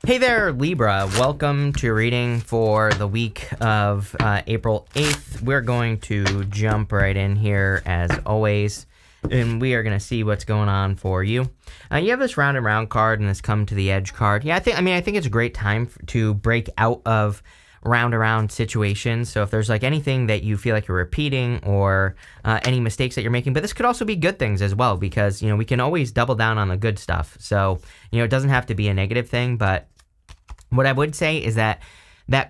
Hey there, Libra. Welcome to your reading for the week of April 8th. We're going to jump right in here as always, and we are going to see what's going on for you. You have this round and round card and this come to the edge card. Yeah, I think it's a great time to break out of round around situations. So if there's like anything that you feel like you're repeating or any mistakes that you're making, but this could also be good things as well, because we can always double down on the good stuff. So it doesn't have to be a negative thing, but what I would say is that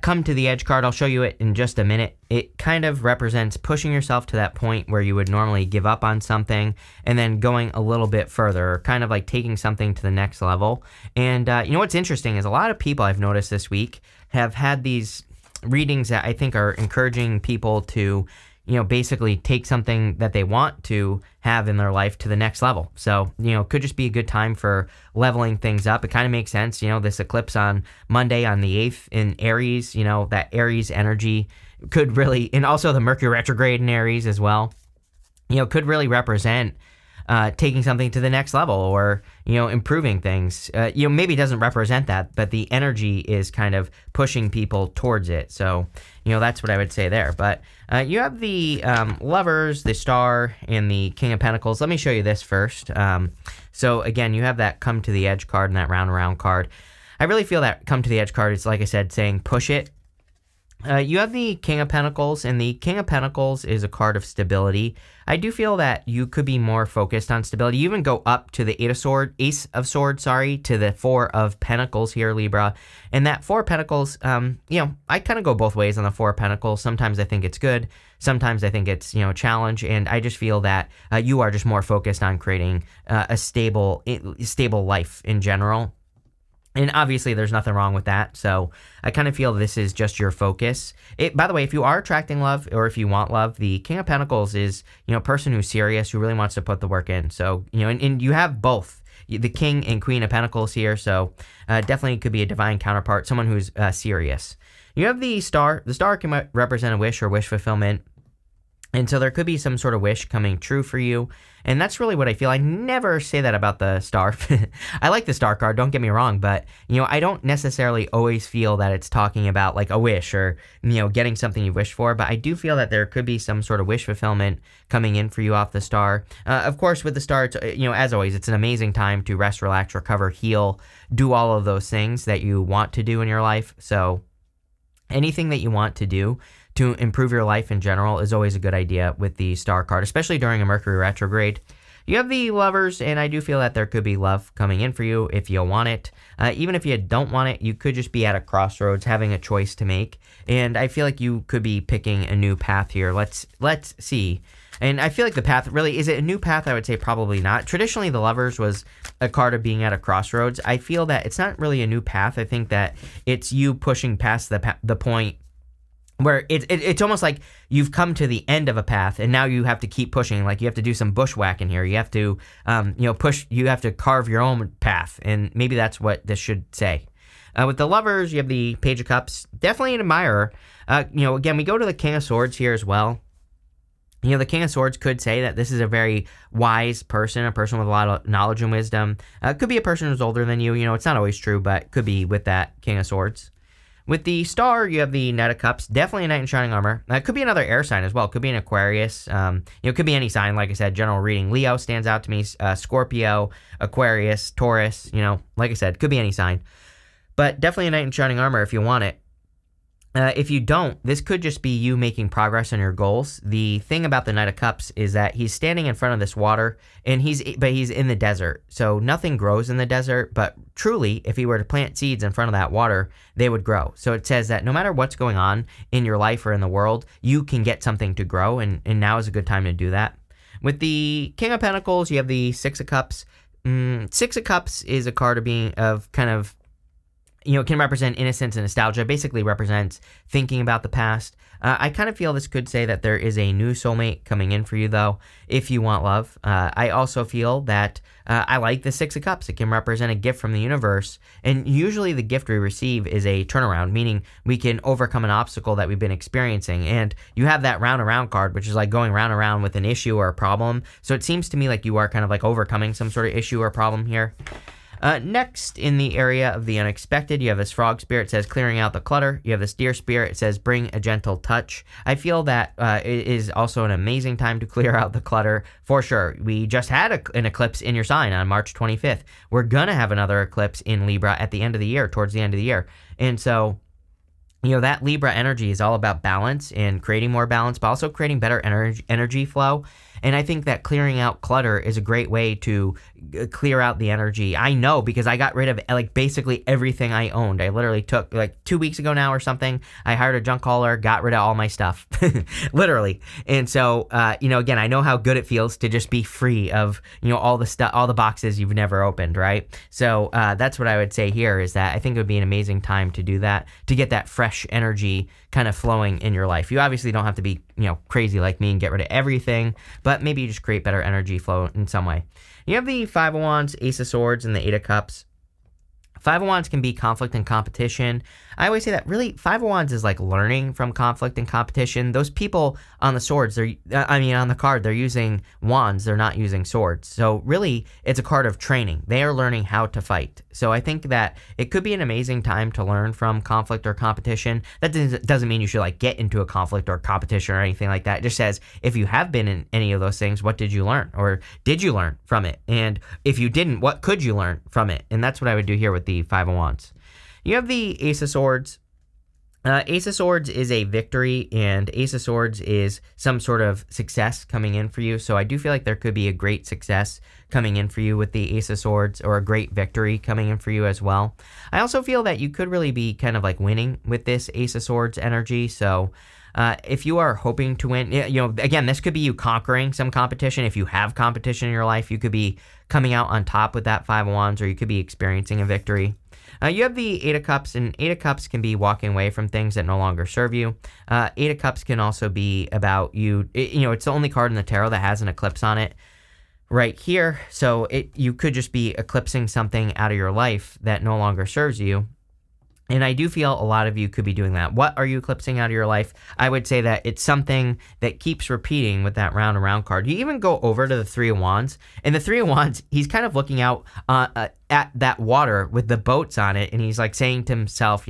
come to the edge card, I'll show you it in just a minute. It kind of represents pushing yourself to that point where you would normally give up on something and then going a little bit further, kind of like taking something to the next level. And what's interesting is a lot of people I've noticed this week have had these readings that I think are encouraging people to basically take something that they want to have in their life to the next level. So, could just be a good time for leveling things up. It kind of makes sense, this eclipse on Monday on the 8th in Aries, that Aries energy could really, and also the Mercury retrograde in Aries as well, could really represent taking something to the next level or, improving things. Maybe it doesn't represent that, but the energy is kind of pushing people towards it. So, that's what I would say there. But you have the Lovers, the Star, and the King of Pentacles. Let me show you this first. So, again, you have that come to the edge card and that round around card. I really feel that come to the edge card is, like I said, saying push it. You have the King of Pentacles, and the King of Pentacles is a card of stability. I do feel that you could be more focused on stability. You even go up to the Ace of Swords, to the Four of Pentacles here, Libra. And that Four of Pentacles, I kind of go both ways on the Four of Pentacles. Sometimes I think it's good. Sometimes I think it's, a challenge. And I just feel that you are just more focused on creating a stable life in general. And obviously, there's nothing wrong with that. So I kind of feel this is just your focus. By the way, if you are attracting love or if you want love, the King of Pentacles is, a person who's serious, who really wants to put the work in. So, and you have both the King and Queen of Pentacles here. So definitely could be a divine counterpart, someone who's serious. You have the Star. The Star can represent a wish or wish fulfillment. And so there could be some sort of wish coming true for you. And that's really what I feel. I never say that about the Star. I like the Star card, don't get me wrong. But, I don't necessarily always feel that it's talking about like a wish or, getting something you wish for. But I do feel that there could be some sort of wish fulfillment coming in for you off the Star. Of course, with the Star, it's, as always, it's an amazing time to rest, relax, recover, heal, do all of those things that you want to do in your life. So anything that you want to do to improve your life in general is always a good idea with the Star card, especially during a Mercury retrograde. You have the Lovers, and I do feel that there could be love coming in for you if you want it. Even if you don't want it, you could just be at a crossroads, having a choice to make. And I feel like you could be picking a new path here. Let's see. And I feel like the path, really, is it a new path? I would say probably not. Traditionally, the Lovers was a card of being at a crossroads. I feel that it's not really a new path. I think that it's you pushing past the point where it's almost like you've come to the end of a path and now you have to keep pushing. Like you have to do some bushwhacking here. You have to, push. You have to carve your own path, and maybe that's what this should say. With the Lovers, you have the Page of Cups. Definitely an admirer. Again, we go to the King of Swords here as well. The King of Swords could say that this is a very wise person, a person with a lot of knowledge and wisdom. Could be a person who's older than you. It's not always true, but could be with that King of Swords. With the Star, you have the Knight of Cups. Definitely a Knight in Shining Armor. Could be another air sign as well. Could be an Aquarius. Could be any sign. Like I said, general reading. Leo stands out to me. Scorpio, Aquarius, Taurus. Like I said, could be any sign. But definitely a Knight in Shining Armor if you want it. If you don't, this could just be you making progress on your goals. The thing about the Knight of Cups is that he's standing in front of this water, and he's in the desert. So nothing grows in the desert, but truly, if he were to plant seeds in front of that water, they would grow. So it says that no matter what's going on in your life or in the world, you can get something to grow, and now is a good time to do that. With the King of Pentacles, you have the Six of Cups. Six of Cups is a card can represent innocence and nostalgia, basically represents thinking about the past. I kind of feel this could say that there is a new soulmate coming in for you, though, if you want love. I also feel that I like the Six of Cups. It can represent a gift from the universe, and usually the gift we receive is a turnaround, meaning we can overcome an obstacle that we've been experiencing, and you have that round around card, which is like going round and round with an issue or a problem, so it seems to me like you are kind of like overcoming some sort of issue or problem here. Next, in the area of the unexpected, you have this frog spirit, says clearing out the clutter. You have this deer spirit, it says bring a gentle touch. I feel that it is also an amazing time to clear out the clutter for sure. We just had an eclipse in your sign on March 25th. We're going to have another eclipse in Libra at the end of the year, towards the end of the year. And so, that Libra energy is all about balance and creating more balance, but also creating better energy flow. And I think that clearing out clutter is a great way to clear out the energy. I know, because I got rid of basically everything I owned. I literally took 2 weeks ago now or something. I hired a junk hauler, got rid of all my stuff, literally. And so, again, I know how good it feels to just be free of, all the stuff, all the boxes you've never opened, right? So that's what I would say here, is that I think it would be an amazing time to do that, to get that fresh energy kind of flowing in your life. You obviously don't have to be, crazy like me and get rid of everything, but maybe you just create better energy flow in some way. You have the Five of Wands, Ace of Swords, and the Eight of Cups. Five of Wands can be conflict and competition. I always say that really Five of Wands is like learning from conflict and competition. Those people on the swords, on the card, they're using wands, they're not using swords. So really, it's a card of training. They are learning how to fight. So I think that it could be an amazing time to learn from conflict or competition. That doesn't mean you should get into a conflict or competition or anything like that. It just says, if you have been in any of those things, what did you learn? Or did you learn from it? And if you didn't, what could you learn from it? And that's what I would do here with the Five of Wands. You have the Ace of Swords. Ace of Swords is a victory, and Ace of Swords is some sort of success coming in for you. So I do feel like there could be a great success coming in for you with the Ace of Swords, or a great victory coming in for you as well. I also feel that you could really be kind of winning with this Ace of Swords energy. So if you are hoping to win, again, this could be you conquering some competition. If you have competition in your life, you could be coming out on top with that Five of Wands, or you could be experiencing a victory. You have the Eight of Cups, and Eight of Cups can be walking away from things that no longer serve you. Eight of Cups can also be about you, it's the only card in the tarot that has an eclipse on it right here. So you could just be eclipsing something out of your life that no longer serves you. And I do feel a lot of you could be doing that. What are you eclipsing out of your life? I would say that it's something that keeps repeating with that round and round card. You even go over to the Three of Wands, and the Three of Wands, he's kind of looking out at that water with the boats on it, and he's saying to himself,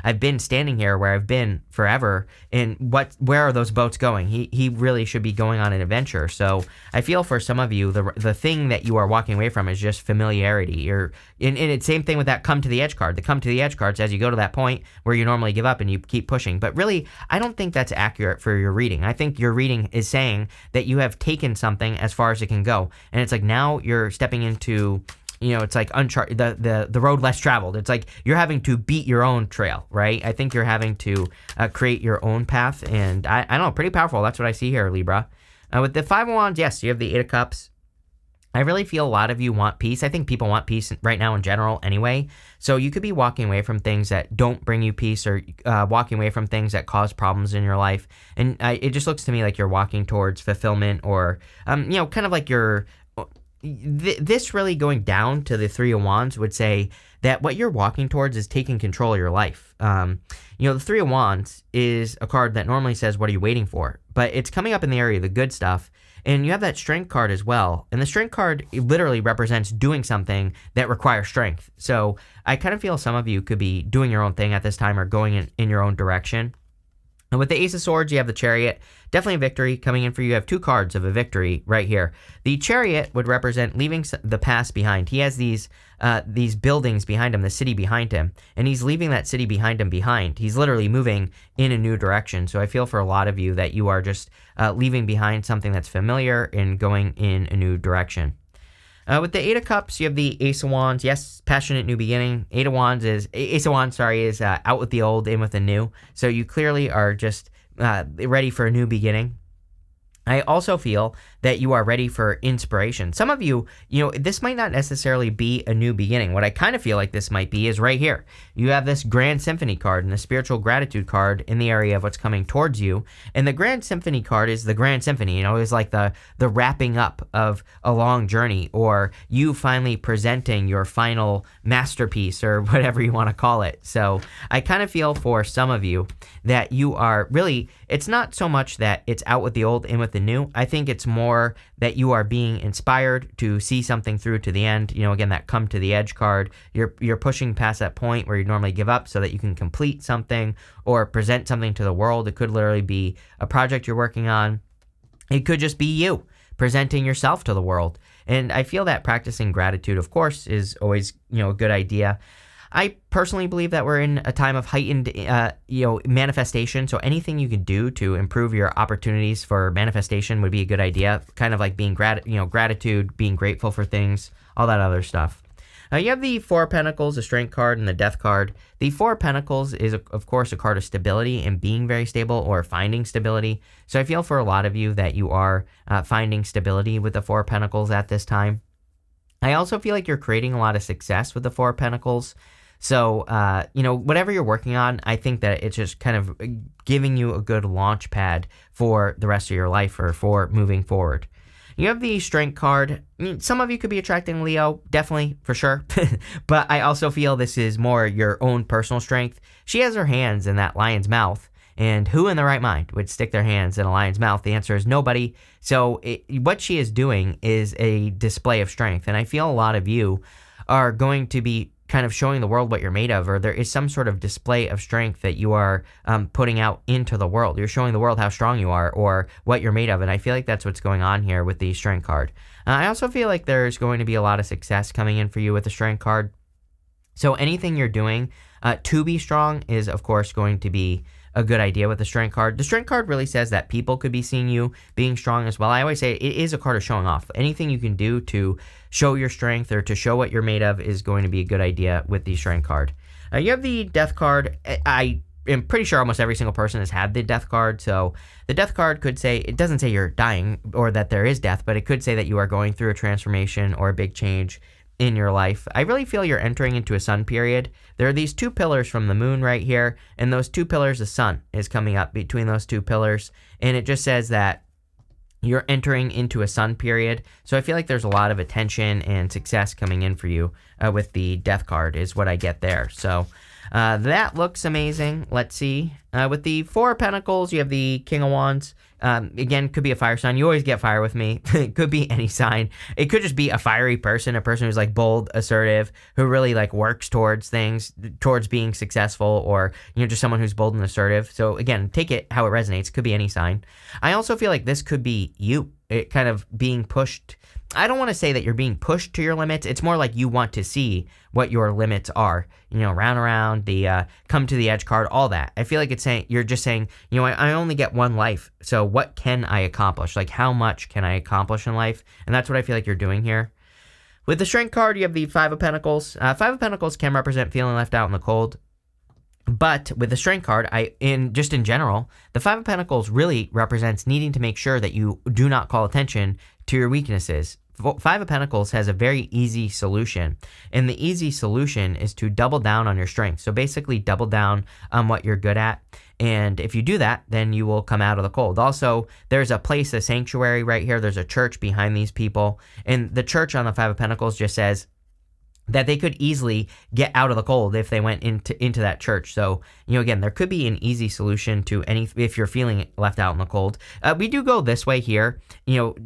I've been standing here where I've been forever, and where are those boats going? He really should be going on an adventure. So I feel for some of you, the thing that you are walking away from is just familiarity. And it's same thing with that Come to the Edge card. The Come to the Edge card says you go to that point where you normally give up and you keep pushing. But really, I don't think that's accurate for your reading. I think your reading is saying that you have taken something as far as it can go, and it's now you're stepping into, it's uncharted, the road less traveled. It's you're having to beat your own trail, right? I think you're having to create your own path, and I don't know, pretty powerful. That's what I see here, Libra. With the Five of Wands, yes, you have the Eight of Cups. I really feel a lot of you want peace. I think people want peace right now in general anyway. So you could be walking away from things that don't bring you peace, or walking away from things that cause problems in your life. And it just looks to me like you're walking towards fulfillment, or, kind of like you're... This really going down to the Three of Wands would say that what you're walking towards is taking control of your life. The Three of Wands is a card that normally says, what are you waiting for? But it's coming up in the area of the good stuff. And you have that Strength card as well. And the Strength card literally represents doing something that requires strength. So I kind of feel some of you could be doing your own thing at this time, or going in your own direction. And with the Ace of Swords, you have the Chariot. Definitely a victory coming in for you. You have two cards of a victory right here. The Chariot would represent leaving the past behind. He has these buildings behind him, the city behind him, and he's leaving that city behind him behind. He's literally moving in a new direction. So I feel for a lot of you that you are just leaving behind something that's familiar and going in a new direction. With the Eight of Cups, you have the Ace of Wands. Yes, passionate new beginning. Ace of Wands is out with the old, in with the new. So you clearly are just ready for a new beginning. I also feel that you are ready for inspiration. Some of you, this might not necessarily be a new beginning. What I kind of feel like this might be is right here. You have this Grand Symphony card and the Spiritual Gratitude card in the area of what's coming towards you. And the Grand Symphony card is the Grand Symphony, it's like the wrapping up of a long journey, or you finally presenting your final masterpiece, or whatever you want to call it. So I kind of feel for some of you that you are really, it's not so much that it's out with the old, in with the something new. I think it's more that you are being inspired to see something through to the end. Again, that come to the edge card. You're pushing past that point where you normally give up so that you can complete something or present something to the world. It could literally be a project you're working on. It could just be you presenting yourself to the world. And I feel that practicing gratitude, of course, is always, a good idea. I personally believe that we're in a time of heightened, manifestation. So anything you can do to improve your opportunities for manifestation would be a good idea. Kind of like being gratitude, being grateful for things, all that other stuff. You have the Four of Pentacles, the Strength card, and the Death card. The Four of Pentacles is, of course, a card of stability and being very stable or finding stability. So I feel for a lot of you that you are finding stability with the Four of Pentacles at this time. I also feel like you're creating a lot of success with the Four of Pentacles. So, whatever you're working on, I think that it's just kind of giving you a good launch pad for the rest of your life or for moving forward. You have the Strength card. Some of you could be attracting Leo, definitely, for sure. But I also feel this is more your own personal strength. She has her hands in that lion's mouth. And who in their right mind would stick their hands in a lion's mouth? The answer is nobody. So what she is doing is a display of strength. And I feel a lot of you are going to be kind of showing the world what you're made of, or there is some sort of display of strength that you are putting out into the world. You're showing the world how strong you are or what you're made of, and I feel like that's what's going on here with the Strength card. I also feel like there's going to be a lot of success coming in for you with the Strength card. So anything you're doing to be strong is, of course, going to be a good idea with the Strength card. The Strength card really says that people could be seeing you being strong as well. I always say it is a card of showing off. Anything you can do to show your strength or to show what you're made of is going to be a good idea with the Strength card. You have the Death card. I am pretty sure almost every single person has had the Death card. So the Death card could say, it doesn't say you're dying or that there is death, but it could say that you are going through a transformation or a big change in your life. I really feel you're entering into a sun period. There are these two pillars from the moon right here, and those two pillars, the sun is coming up between those two pillars, and it just says that you're entering into a sun period. So I feel like there's a lot of attention and success coming in for you with the Death card is what I get there. So that looks amazing. Let's see. With the Four of Pentacles, you have the King of Wands. Again, could be a fire sign. You always get fire with me. It could be any sign. It could just be a fiery person, a person who's like bold, assertive, who really like works towards things, towards being successful, or, just someone who's bold and assertive. So again, take it how it resonates. It could be any sign. I also feel like this could be you. It kind of being pushed. I don't want to say that you're being pushed to your limits. It's more like you want to see what your limits are. Round around, the come to the edge card, all that. I feel like it's saying, you're just saying, I only get one life. So what can I accomplish? Like, how much can I accomplish in life? And that's what I feel like you're doing here. With the Strength card, you have the Five of Pentacles. Five of Pentacles can represent feeling left out in the cold. But with the Strength card, in general, the Five of Pentacles really represents needing to make sure that you do not call attention to your weaknesses. Five of Pentacles has a very easy solution, and the easy solution is to double down on your strength. So basically double down on what you're good at, and if you do that, then you will come out of the cold. Also, there's a place, a sanctuary right here. There's a church behind these people, and the church on the Five of Pentacles just says that they could easily get out of the cold if they went into that church. So, again, there could be an easy solution to if you're feeling left out in the cold. We do go this way here,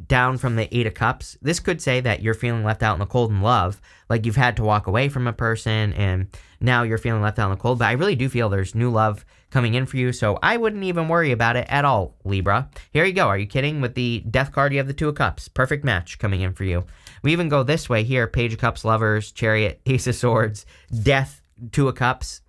down from the Eight of Cups. This could say that you're feeling left out in the cold in love, like you've had to walk away from a person and now you're feeling left out in the cold. But I really do feel there's new love coming in for you, so I wouldn't even worry about it at all, Libra. Here you go. Are you kidding? With the Death card, you have the Two of Cups. Perfect match coming in for you. We even go this way here. Page of Cups, Lovers, Chariot, Ace of Swords, Death, Two of Cups.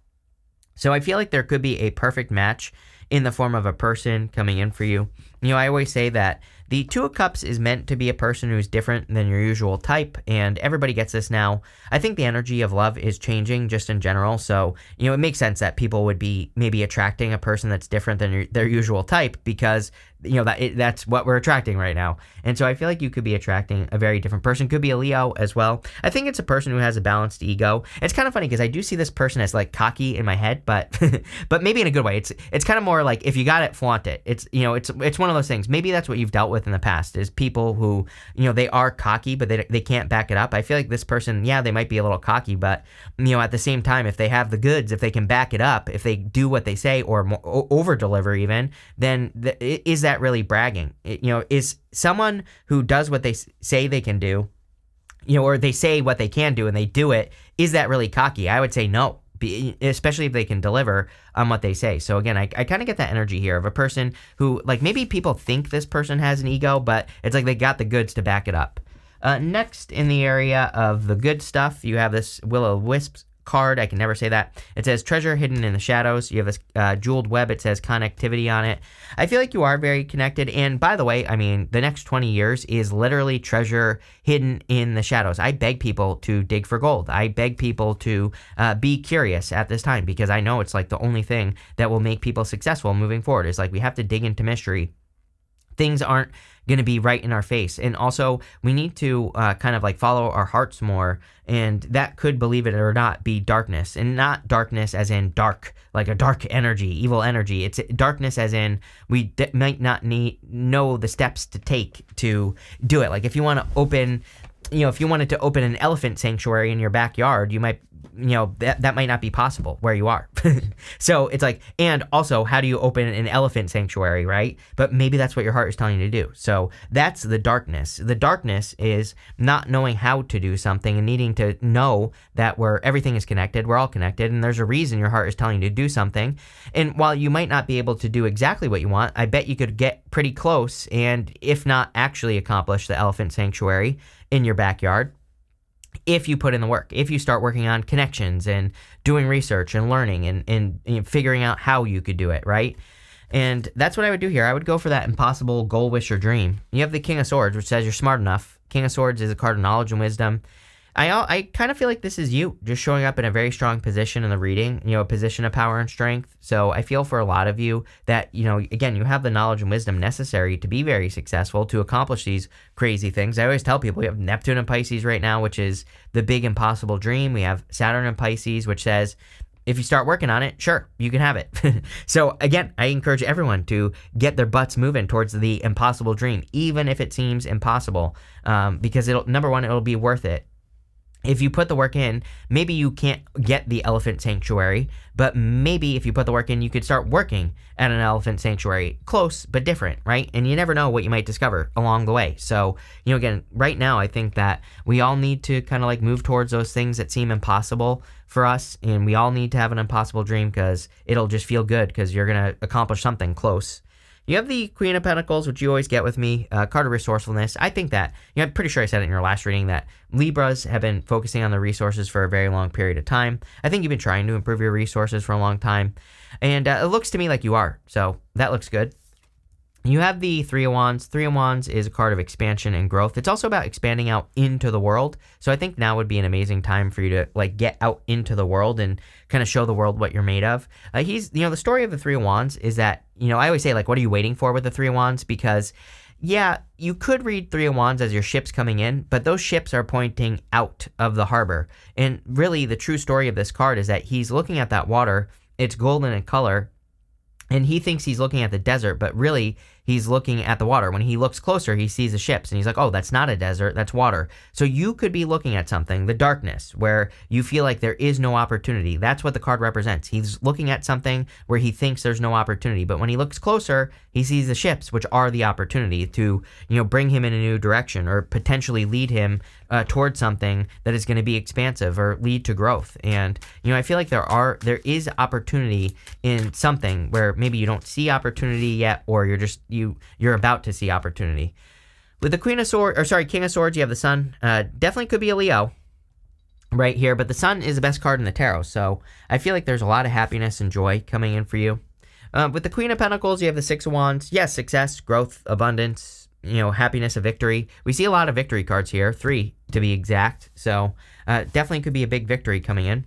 So I feel like there could be a perfect match in the form of a person coming in for you. I always say that the Two of Cups is meant to be a person who's different than your usual type, and everybody gets this now. I think the energy of love is changing just in general, so, it makes sense that people would be maybe attracting a person that's different than their usual type because, that's what we're attracting right now. And so I feel like you could be attracting a very different person. Could be a Leo as well. I think it's a person who has a balanced ego. It's kind of funny because I do see this person as like cocky in my head, but but maybe in a good way. It's kind of more like if you got it, flaunt it. It's one of of those things. Maybe that's what you've dealt with in the past, is people who, they are cocky, but they can't back it up. I feel like this person, yeah, they might be a little cocky, but, at the same time, if they have the goods, if they can back it up, if they do what they say or over deliver even, then is that really bragging? Is someone who does what they say they can do, or they say what they can do and they do it, is that really cocky? I would say no, especially if they can deliver on what they say. So again, I kind of get that energy here of a person who, like, maybe people think this person has an ego, but it's like they got the goods to back it up. Next, in the area of the good stuff, you have this Will-O-Wisp card. I can never say that. It says treasure hidden in the shadows. You have this jeweled web. It says connectivity on it. I feel like you are very connected. And by the way, I mean, the next 20 years is literally treasure hidden in the shadows. I beg people to dig for gold. I beg people to be curious at this time, because I know it's like the only thing that will make people successful moving forward. Is like, we have to dig into mystery. Things aren't going to be right in our face. And also, we need to kind of like follow our hearts more. And that could, believe it or not, be darkness. And not darkness as in dark, like a dark energy, evil energy. It's darkness as in we might not know the steps to take to do it. Like if you want to open, if you wanted to open an elephant sanctuary in your backyard, you might, that might not be possible where you are. So it's like, and also, how do you open an elephant sanctuary, right? But maybe that's what your heart is telling you to do. So that's the darkness. The darkness is not knowing how to do something and needing to know that everything is connected, we're all connected, and there's a reason your heart is telling you to do something. And while you might not be able to do exactly what you want, I bet you could get pretty close, and if not actually accomplish the elephant sanctuary in your backyard, if you put in the work, if you start working on connections and doing research and learning and figuring out how you could do it, right? And that's what I would do here. I would go for that impossible goal, wish, or dream. You have the King of Swords, which says you're smart enough. King of Swords is a card of knowledge and wisdom. I kind of feel like this is you just showing up in a very strong position in the reading, a position of power and strength. So I feel for a lot of you that, again, you have the knowledge and wisdom necessary to be very successful, to accomplish these crazy things. I always tell people we have Neptune in Pisces right now, which is the big impossible dream. We have Saturn in Pisces, which says, if you start working on it, sure, you can have it. So again, I encourage everyone to get their butts moving towards the impossible dream, even if it seems impossible, because number one, it'll be worth it. If you put the work in, maybe you can't get the elephant sanctuary, but maybe if you put the work in, you could start working at an elephant sanctuary. Close, but different, right? And you never know what you might discover along the way. So, again, right now, I think that we all need to kind of like move towards those things that seem impossible for us. And we all need to have an impossible dream, because it'll just feel good because you're going to accomplish something close. You have the Queen of Pentacles, which you always get with me, card of resourcefulness. I think that, I'm pretty sure I said it in your last reading, that Libras have been focusing on the resources for a very long period of time. I think you've been trying to improve your resources for a long time, and it looks to me like you are, so that looks good. You have the Three of Wands. Three of Wands is a card of expansion and growth. It's also about expanding out into the world. So I think now would be an amazing time for you to like get out into the world and kind of show the world what you're made of. The story of the Three of Wands is that, I always say, like, what are you waiting for with the Three of Wands? Because, yeah, you could read Three of Wands as your ships coming in, but those ships are pointing out of the harbor. And really, the true story of this card is that he's looking at that water. It's golden in color. And he thinks he's looking at the desert, but really he's looking at the water. When he looks closer, he sees the ships, and he's like, oh, that's not a desert, that's water. So you could be looking at something, the darkness, where you feel like there is no opportunity. That's what the card represents. He's looking at something where he thinks there's no opportunity, but when he looks closer, he sees the ships, which are the opportunity to, bring him in a new direction, or potentially lead him towards something that is going to be expansive or lead to growth. And, I feel like there is opportunity in something where maybe you don't see opportunity yet, or you're about to see opportunity. With the King of Swords, you have the Sun. Definitely could be a Leo right here, but the Sun is the best card in the tarot. So I feel like there's a lot of happiness and joy coming in for you. With the Queen of Pentacles, you have the Six of Wands. Yes, success, growth, abundance, happiness, a victory. We see a lot of victory cards here, 3 to be exact. So definitely could be a big victory coming in.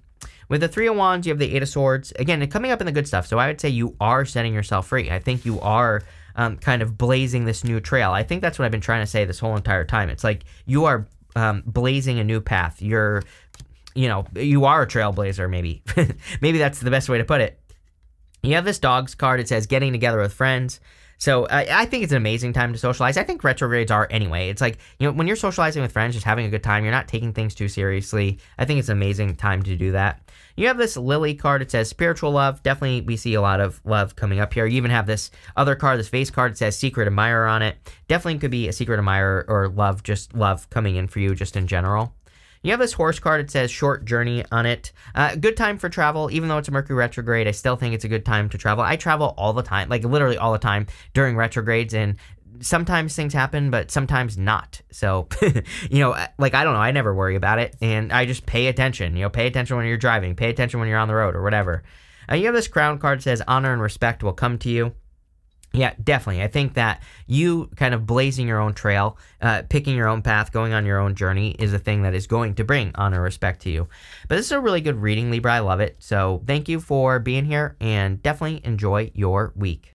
With the Three of Wands, you have the Eight of Swords. Again, coming up in the good stuff. So I would say you are setting yourself free. I think you are kind of blazing this new trail. I think that's what I've been trying to say this whole entire time. It's like you are blazing a new path. You are a trailblazer, maybe. Maybe that's the best way to put it. You have this Dogs card. It says getting together with friends. So I think it's an amazing time to socialize. I think retrogrades are anyway. It's like, when you're socializing with friends, just having a good time, you're not taking things too seriously. I think it's an amazing time to do that. You have this Lily card. It says spiritual love. Definitely we see a lot of love coming up here. You even have this other card, this vase card. It says secret admirer on it. Definitely could be a secret admirer or love, just love coming in for you just in general. You have this horse card. It says short journey on it. Good time for travel. Even though it's a Mercury retrograde, I still think it's a good time to travel. I travel all the time, like literally all the time during retrogrades, and sometimes things happen, but sometimes not. So, like, I don't know. I never worry about it, and I just pay attention. Pay attention when you're driving. Pay attention when you're on the road or whatever. You have this crown card. It says honor and respect will come to you. Yeah, definitely. I think that you kind of blazing your own trail, picking your own path, going on your own journey is a thing that is going to bring honor and respect to you. But this is a really good reading, Libra. I love it. So thank you for being here, and definitely enjoy your week.